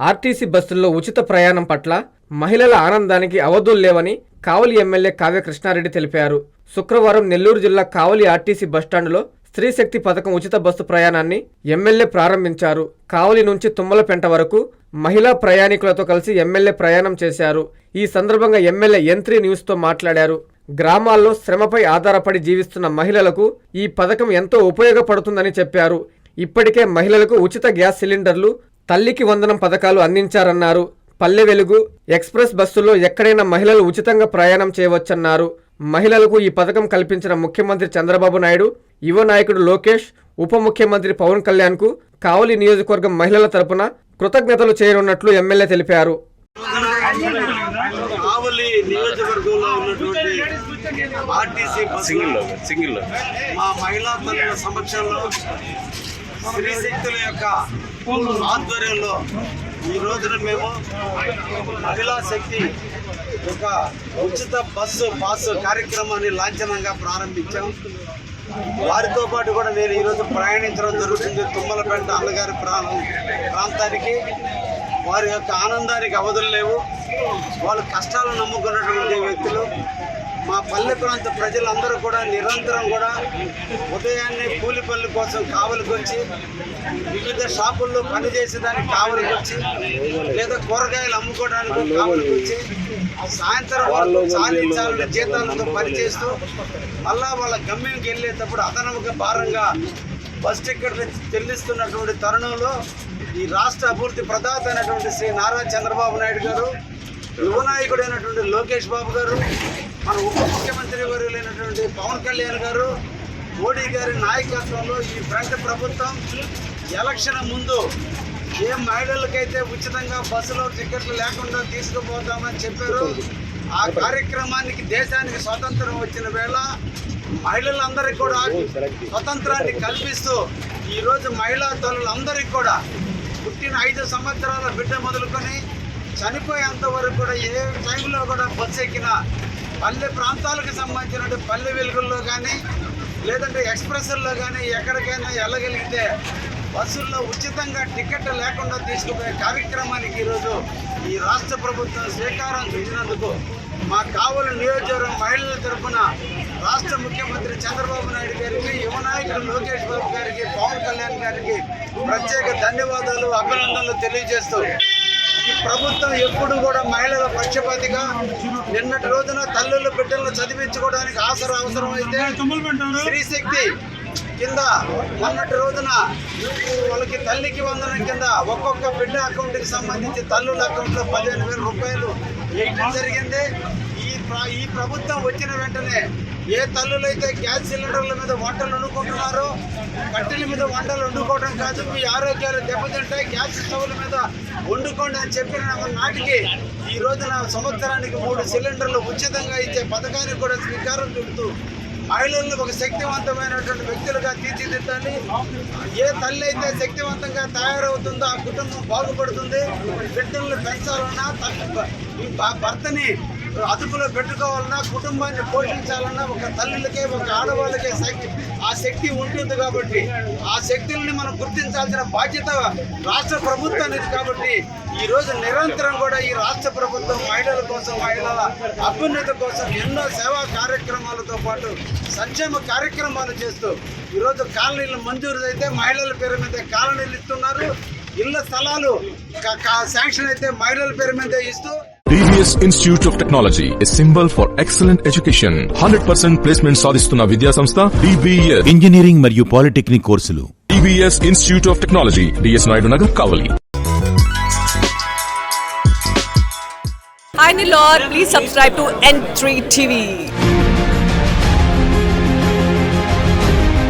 RTC బస్సుల్లో ఉచిత ప్రయాణం పట్ల మహిళల ఆనందానికి అవధులు లేవని కావలి ఎమ్మెల్యే కావ్య కృష్ణారెడ్డి తెలిపారు. శుక్రవారం నెల్లూరు జిల్లా కావలి ఆర్టీసీ బస్టాండులో స్త్రీశక్తి పథకం ఉచిత బస్సు ప్రయాణాన్ని ఎమ్మెల్యే ప్రారంభించారు. కావలి నుంచి తుమ్మలపెంట వరకు మహిళా ప్రయాణికులతో కలిసి ఎమ్మెల్యే ప్రయాణం చేశారు. ఈ సందర్భంగా ఎమ్మెల్యే N3 న్యూస్తో మాట్లాడారు. గ్రామాల్లో శ్రమపై ఆధారపడి జీవిస్తున్న మహిళలకు ఈ పథకం ఎంతో ఉపయోగపడుతుందని చెప్పారు. ఇప్పటికే మహిళలకు ఉచిత గ్యాస్ సిలిండర్లు, తల్లికి వందనం పథకాలు అందించారన్నారు. పల్లె వెలుగు, ఎక్స్ప్రెస్ బస్సుల్లో ఎక్కడైనా మహిళలు ఉచితంగా ప్రయాణం చేయవచ్చన్నారు. మహిళలకు ఈ పథకం కల్పించిన ముఖ్యమంత్రి చంద్రబాబు నాయుడు, యువ నాయకుడు లోకేష్, ఉప ముఖ్యమంత్రి పవన్ కళ్యాణ్కు కావలి నియోజకవర్గం మహిళల తరపున కృతజ్ఞతలు చేయనున్నట్లు ఎమ్మెల్యే తెలిపారు. కావలి నియోజకవర్గంలో ఉన్నటువంటి ఆర్టీసీ సింగిల్ మా మహిళా తల్లుల సమక్షంలో స్త్రీశక్తుల యొక్క ఆధ్వర్యంలో ఈ రోజున మేము మహిళా శక్తి ఒక ఉచిత బస్సు పాస్ కార్యక్రమాన్ని లాంఛనంగా ప్రారంభించాం. వారితో పాటు కూడా నేను ఈరోజు ప్రయాణించడం జరుగుతుంది. తుమ్మలపెంట అన్నగారి ప్రాంతానికి వారి యొక్క ఆనందానికి అవధులు లేవు. వాళ్ళు కష్టాలు నమ్ముకున్నటువంటి వ్యక్తులు. మా పల్లె ప్రాంత ప్రజలందరూ కూడా నిరంతరం కూడా ఉదయాన్నే కూలి పనుల కోసం కావలికి వచ్చి, వివిధ షాపుల్లో పనిచేసేదానికి కావలికి వచ్చి, లేదా కూరగాయలు అమ్ముకోవడానికి కావలికి వచ్చి, సాయంత్రం వాళ్ళు సాధించాలని జీతాలతో పనిచేస్తూ మళ్ళా వాళ్ళ గమ్యంకి వెళ్ళేటప్పుడు అదనముగా భారంగా బస్ టికెట్లు చెల్లిస్తున్నటువంటి తరుణంలో ఈ రాష్ట్ర అభివృద్ధి ప్రదాత అయినటువంటి శ్రీ నారా చంద్రబాబు నాయుడు గారు, యువ నాయకుడైనటువంటి లోకేష్ బాబు గారు, మన ఉప ముఖ్యమంత్రి వర్యులైనటువంటి పవన్ కళ్యాణ్ గారు, మోడీ గారి నాయకత్వంలో ఈ ఫ్రంట్ ప్రభుత్వం ఎలక్షన్ ముందు ఏ మహిళలకైతే ఉచితంగా బస్సులో టికెట్లు లేకుండా తీసుకుపోతామని చెప్పారో ఆ కార్యక్రమానికి దేశానికి స్వాతంత్రం వచ్చిన వేళ మహిళలందరికీ కూడా స్వతంత్రాన్ని కల్పిస్తూ ఈరోజు మహిళా తల్లులందరికీ కూడా పుట్టిన 5 సంవత్సరాల బిడ్డ మొదలుకొని చనిపోయేంత వరకు కూడా ఏ టైంలో కూడా బస్సు ఎక్కినా పల్లె ప్రాంతాలకు సంబంధించిన పల్లె వెలుగుల్లో కానీ లేదంటే ఎక్స్ప్రెస్ల్లో కానీ ఎక్కడికైనా వెళ్ళగలిగితే బస్సుల్లో ఉచితంగా టికెట్ లేకుండా తీసుకుపోయే కార్యక్రమానికి ఈరోజు ఈ రాష్ట్ర ప్రభుత్వం శ్రీకారం చుట్టినందుకు మా కావలి నియోజకవర్గం మహిళల తరఫున రాష్ట్ర ముఖ్యమంత్రి చంద్రబాబు నాయుడు గారికి, యువ నాయకుడు లోకేష్ బాబు గారికి, పవన్ కళ్యాణ్ గారికి ప్రత్యేక ధన్యవాదాలు, అభినందనలు తెలియజేస్తూ ఈ ప్రభుత్వం ఎప్పుడు కూడా మహిళల పక్షపాతిగా నిన్నటి రోజున తల్లుల బిడ్డలను చదివించుకోవడానికి ఆసరా అవసరమైతే స్త్రీశక్తి కింద మొన్నటి రోజున వాళ్ళకి తల్లికి వందనం కింద ఒక్కొక్క బిడ్డ అకౌంట్కి సంబంధించి తల్లుల అకౌంట్లో 15,000 రూపాయలు వేయడం జరిగింది. ఈ ప్రభుత్వం వచ్చిన వెంటనే ఏ తల్లులైతే గ్యాస్ సిలిండర్ల మీద వంటలు వండుకుంటున్నారో, కట్టెల మీద వంటలు వండుకోవడం కాదు, మీ ఆరోగ్యాలు దెబ్బతింటాయి, గ్యాస్ స్టవ్ల మీద వండుకోండి అని చెప్పిన నాటికి ఈ రోజున సంవత్సరానికి 3 సిలిండర్లు ఉచితంగా ఇచ్చే పథకానికి కూడా శ్రీకారం చుడుతూ మహిళలను ఒక శక్తివంతమైనటువంటి వ్యక్తులుగా తీర్చిదిద్దాలి. ఏ తల్లి అయితే శక్తివంతంగా తయారవుతుందో ఆ కుటుంబం బాగుపడుతుంది. బిడ్డలను పెంచాలన్నా, భర్తని అదుపులో పెట్టుకోవాలన్నా, కుటుంబాన్ని పోషించాలన్నా ఒక తల్లులకే, ఒక ఆడవాళ్ళకే ఆ శక్తి ఉంటుంది. కాబట్టి ఆ శక్తుల్ని మనం గుర్తించాల్సిన బాధ్యత రాష్ట్ర ప్రభుత్వానికి. కాబట్టి ఈరోజు నిరంతరం కూడా ఈ రాష్ట్ర ప్రభుత్వం మహిళల కోసం, మహిళల అభ్యున్నతి కోసం ఎన్నో సేవా కార్యక్రమాలతో పాటు సంక్షేమ కార్యక్రమాలు చేస్తూ ఈరోజు కాలనీలు మంజూరు అయితే మహిళల పేరు మీద కాలనీలు ఇస్తున్నారు. ఇళ్ల స్థలాలు శాంక్షన్ అయితే మహిళల పేరు మీద ఇస్తూ TVS Institute of Technology, a symbol for excellent education. 100% placement సాధిస్తున్న విద్యా సంస్థ TVS. ఇంజనీరింగ్ మరియు పాలిటెక్నిక్ కోర్సులు TVS Institute of Technology, DS Naidu Nagar, Kavali. Hi Nilor, please subscribe to N3 TV.